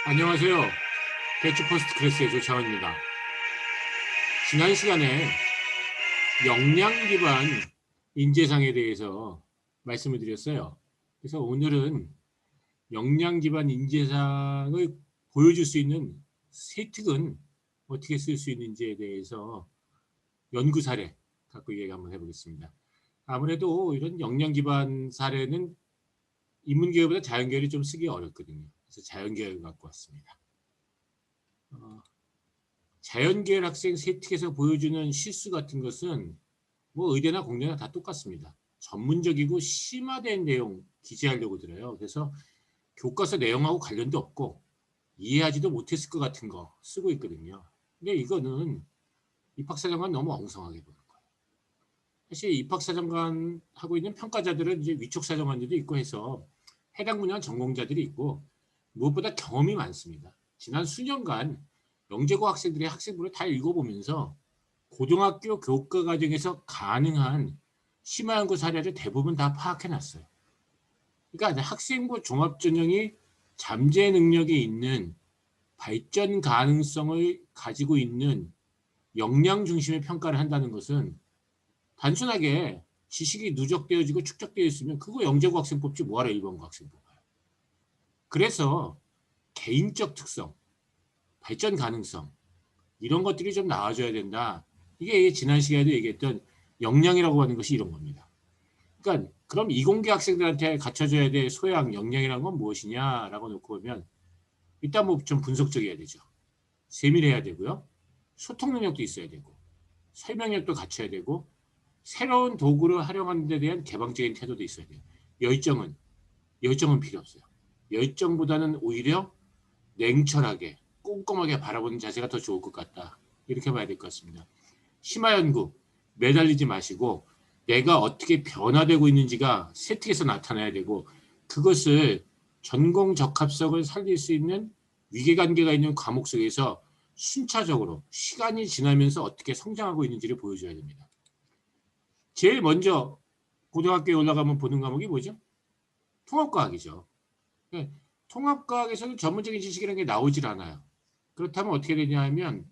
안녕하세요. 배추 퍼스트 클래스의 조창원입니다. 지난 시간에 역량 기반 인재상에 대해서 말씀을 드렸어요. 그래서 오늘은 역량 기반 인재상을 보여줄 수 있는 세특은 어떻게 쓸 수 있는지에 대해서 연구 사례 갖고 얘기 한번 해보겠습니다. 아무래도 이런 역량 기반 사례는 인문계열보다 자연계열이 좀 쓰기 어렵거든요. 그래서 자연계열 갖고 왔습니다. 자연계열 학생 세특에서 보여주는 실수 같은 것은 뭐 의대나 공대나 다 똑같습니다. 전문적이고 심화된 내용 기재하려고 들어요. 그래서 교과서 내용하고 관련도 없고 이해하지도 못했을 것 같은 거 쓰고 있거든요. 근데 이거는 입학사정관 너무 엉성하게 보는 거예요. 사실 입학사정관 하고 있는 평가자들은 이제 위촉사정관들도 있고 해서 해당 분야 전공자들이 있고 무엇보다 경험이 많습니다. 지난 수년간 영재고 학생들의 학생부를 다 읽어보면서 고등학교 교과 과정에서 가능한 심화연구 사례를 대부분 다 파악해놨어요. 그러니까 학생부 종합전형이 잠재 능력이 있는 발전 가능성을 가지고 있는 역량 중심의 평가를 한다는 것은 단순하게 지식이 누적되어지고 축적되어 있으면 그거 영재고 학생 뽑지 뭐하러 일반고 학생 뽑아요. 그래서 개인적 특성, 발전 가능성 이런 것들이 좀 나와줘야 된다. 이게 지난 시간에도 얘기했던 역량이라고 하는 것이 이런 겁니다. 그러니까 그럼 이공계 학생들한테 갖춰줘야 될 소양, 역량이라는 건 무엇이냐라고 놓고 보면 일단 뭐 좀 분석적이어야 되죠. 세밀해야 되고요. 소통 능력도 있어야 되고 설명력도 갖춰야 되고 새로운 도구를 활용하는 데 대한 개방적인 태도도 있어야 돼요. 열정은 필요 없어요. 열정보다는 오히려 냉철하게 꼼꼼하게 바라보는 자세가 더 좋을 것 같다. 이렇게 봐야 될 것 같습니다. 심화연구 매달리지 마시고 내가 어떻게 변화되고 있는지가 세특에서 나타나야 되고 그것을 전공 적합성을 살릴 수 있는 위계관계가 있는 과목 속에서 순차적으로 시간이 지나면서 어떻게 성장하고 있는지를 보여줘야 됩니다. 제일 먼저 고등학교에 올라가면 보는 과목이 뭐죠? 통합과학이죠. 통합과학에서는 전문적인 지식이라는 게 나오질 않아요. 그렇다면 어떻게 되냐 하면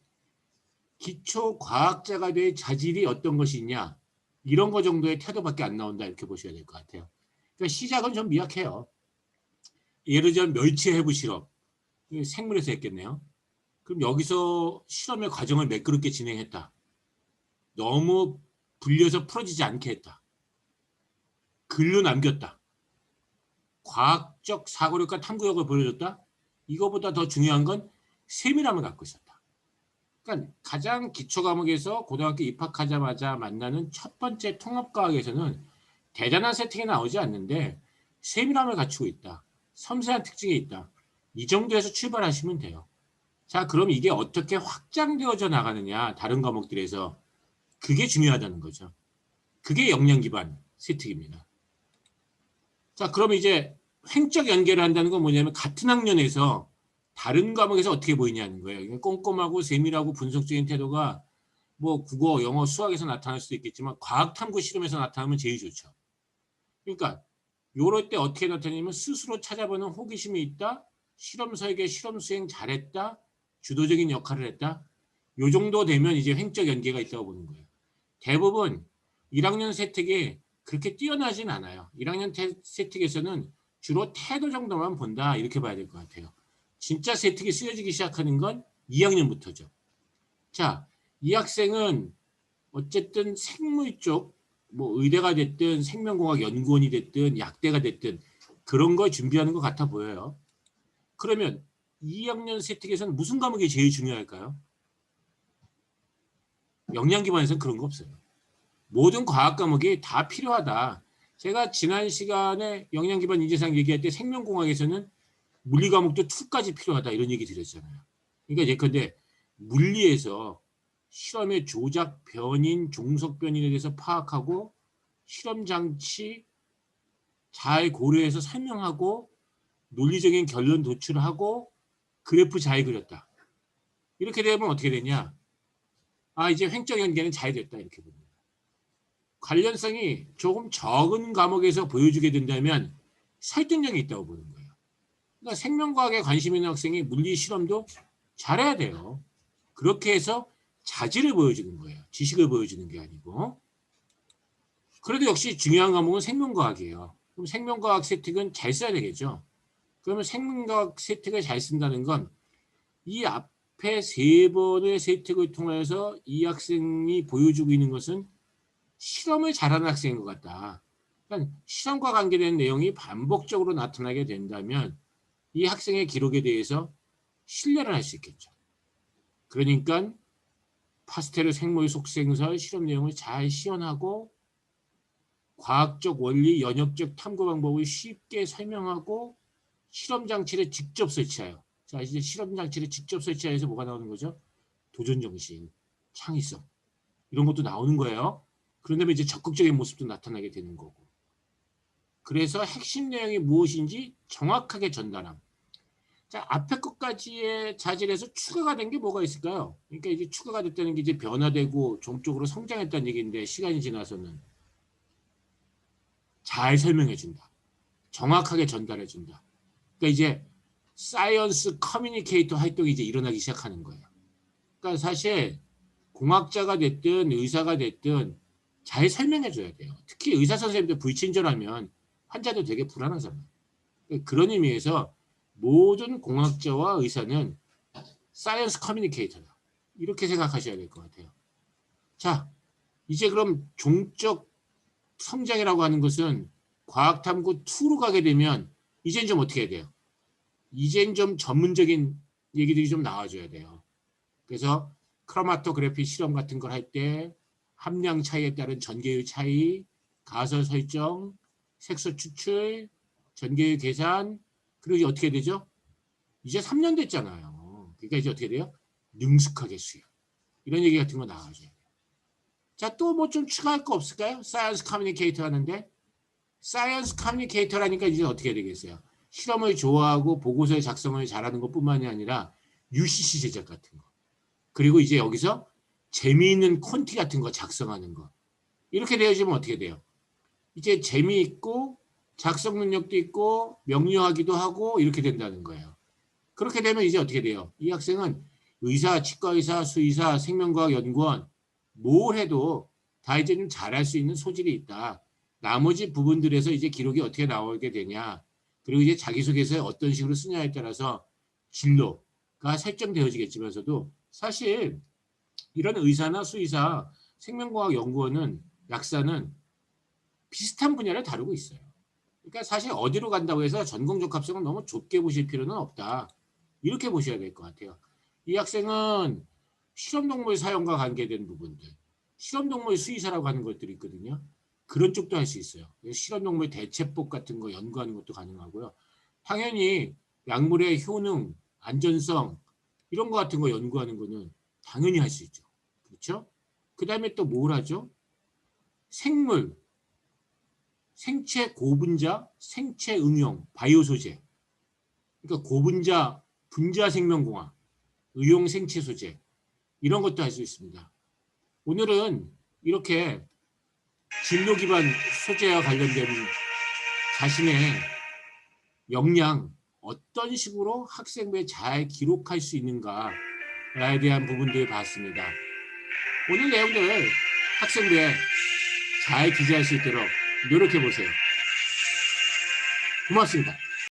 기초 과학자가 될 자질이 어떤 것이 있냐 이런 거 정도의 태도밖에 안 나온다 이렇게 보셔야 될 것 같아요. 그러니까 시작은 좀 미약해요. 예를 들면 멸치 해부 실험 생물에서 했겠네요. 그럼 여기서 실험의 과정을 매끄럽게 진행했다. 너무 불려서 풀어지지 않게 했다. 글로 남겼다. 과학적 사고력과 탐구력을 보여줬다. 이거보다 더 중요한 건 세밀함을 갖고 있었다. 그러니까 가장 기초 과목에서 고등학교 입학하자마자 만나는 첫 번째 통합과학에서는 대단한 세팅이 나오지 않는데 세밀함을 갖추고 있다. 섬세한 특징이 있다. 이 정도에서 출발하시면 돼요. 자, 그럼 이게 어떻게 확장되어져 나가느냐, 다른 과목들에서. 그게 중요하다는 거죠. 그게 역량 기반 세특입니다. 자, 그럼 이제 횡적 연계를 한다는 건 뭐냐면 같은 학년에서 다른 과목에서 어떻게 보이냐는 거예요. 꼼꼼하고 세밀하고 분석적인 태도가 뭐 국어, 영어, 수학에서 나타날 수도 있겠지만 과학 탐구 실험에서 나타나면 제일 좋죠. 그러니까 요럴 때 어떻게 나타내냐면 스스로 찾아보는 호기심이 있다. 실험 설계, 실험 수행 잘했다. 주도적인 역할을 했다. 요 정도 되면 이제 횡적 연계가 있다고 보는 거예요. 대부분 1학년 세특이 그렇게 뛰어나진 않아요. 1학년 세특에서는 주로 태도 정도만 본다. 이렇게 봐야 될 것 같아요. 진짜 세특이 쓰여지기 시작하는 건 2학년부터죠. 자, 이 학생은 어쨌든 생물 쪽, 뭐 의대가 됐든 생명공학 연구원이 됐든 약대가 됐든 그런 걸 준비하는 것 같아 보여요. 그러면 2학년 세특에서는 무슨 과목이 제일 중요할까요? 역량 기반에서는 그런 거 없어요. 모든 과학 과목이 다 필요하다. 제가 지난 시간에 역량 기반 인재상 얘기할 때 생명공학에서는 물리 과목도 2까지 필요하다 이런 얘기 드렸잖아요. 그러니까 예컨대 물리에서 실험의 조작 변인, 종속 변인에 대해서 파악하고 실험 장치 잘 고려해서 설명하고 논리적인 결론 도출하고 그래프 잘 그렸다. 이렇게 되면 어떻게 되냐? 아, 이제 횡적 연계는 잘 됐다 이렇게 봅니다. 관련성이 조금 적은 과목에서 보여주게 된다면 설득력이 있다고 보는 거예요. 그러니까 생명과학에 관심 있는 학생이 물리 실험도 잘해야 돼요. 그렇게 해서 자질을 보여주는 거예요. 지식을 보여주는 게 아니고. 그래도 역시 중요한 과목은 생명과학이에요. 그럼 생명과학 세특은 잘 써야 되겠죠. 그러면 생명과학 세특을 잘 쓴다는 건 이 앞에 3번의 세특을 통해서 이 학생이 보여주고 있는 것은 실험을 잘하는 학생인 것 같다. 그러니까 실험과 관계된 내용이 반복적으로 나타나게 된다면 이 학생의 기록에 대해서 신뢰를 할 수 있겠죠. 그러니까 파스텔의 생물 속생설 실험 내용을 잘 시연하고 과학적 원리, 연역적 탐구 방법을 쉽게 설명하고 실험 장치를 직접 설치하여. 자, 이제 실험 장치를 직접 설치하여서 뭐가 나오는 거죠? 도전 정신, 창의성 이런 것도 나오는 거예요. 그런 다음에 이제 적극적인 모습도 나타나게 되는 거고. 그래서 핵심 내용이 무엇인지 정확하게 전달함. 자, 앞에 것까지의 자질에서 추가가 된 게 뭐가 있을까요? 그러니까 이제 추가가 됐다는 게 이제 변화되고 종적으로 성장했다는 얘기인데 시간이 지나서는 잘 설명해준다. 정확하게 전달해준다. 그러니까 이제 사이언스 커뮤니케이터 활동이 이제 일어나기 시작하는 거예요. 그러니까 사실 공학자가 됐든 의사가 됐든 잘 설명해줘야 돼요. 특히 의사 선생님들 불친절하면 환자도 되게 불안하잖아요. 그런 의미에서 모든 공학자와 의사는 사이언스 커뮤니케이터다. 이렇게 생각하셔야 될 것 같아요. 자, 이제 그럼 종적 성장이라고 하는 것은 과학탐구 2로 가게 되면 이젠 좀 어떻게 해야 돼요? 이젠 좀 전문적인 얘기들이 좀 나와줘야 돼요. 그래서 크로마토그래피 실험 같은 걸 할 때 함량 차이에 따른 전개율 차이, 가설 설정, 색소 추출, 전개율 계산, 그리고 이제 어떻게 되죠? 이제 3년 됐잖아요. 그러니까 이제 어떻게 돼요? 능숙하게 수요. 이런 얘기 같은 거 나와줘야 돼요. 자, 또 뭐 좀 추가할 거 없을까요? 사이언스 커뮤니케이터 하는데 사이언스 커뮤니케이터라니까 이제 어떻게 되겠어요? 실험을 좋아하고 보고서의 작성을 잘하는 것뿐만이 아니라 UCC 제작 같은 거. 그리고 이제 여기서 재미있는 콘티 같은 거 작성하는 거. 이렇게 되어지면 어떻게 돼요? 이제 재미있고 작성 능력도 있고 명료하기도 하고 이렇게 된다는 거예요. 그렇게 되면 이제 어떻게 돼요? 이 학생은 의사, 치과의사, 수의사, 생명과학 연구원 뭘 해도 다 이제 좀 잘할 수 있는 소질이 있다. 나머지 부분들에서 이제 기록이 어떻게 나오게 되냐. 그리고 이제 자기소개서에 어떤 식으로 쓰냐에 따라서 진로가 설정되어지겠지만서도 사실 이런 의사나 수의사, 생명과학 연구원은 약사는 비슷한 분야를 다루고 있어요. 그러니까 사실 어디로 간다고 해서 전공적합성을 너무 좁게 보실 필요는 없다. 이렇게 보셔야 될 것 같아요. 이 학생은 실험동물 사용과 관계된 부분들, 실험동물 수의사라고 하는 것들이 있거든요. 그런 쪽도 할 수 있어요. 실험동물 대체법 같은 거 연구하는 것도 가능하고요. 당연히 약물의 효능, 안전성 이런 거 같은 거 연구하는 거는 당연히 할 수 있죠. 그렇죠? 그 다음에 또 뭘 하죠? 생물, 생체 고분자, 생체 응용, 바이오 소재. 그러니까 고분자, 분자 생명공학, 의용 생체 소재 이런 것도 할 수 있습니다. 오늘은 이렇게 진로 기반 소재와 관련된 자신의 역량 어떤 식으로 학생부에 잘 기록할 수 있는가에 대한 부분들을 봤습니다. 오늘 내용들 학생부에 잘 기재할 수 있도록 노력해 보세요. 고맙습니다.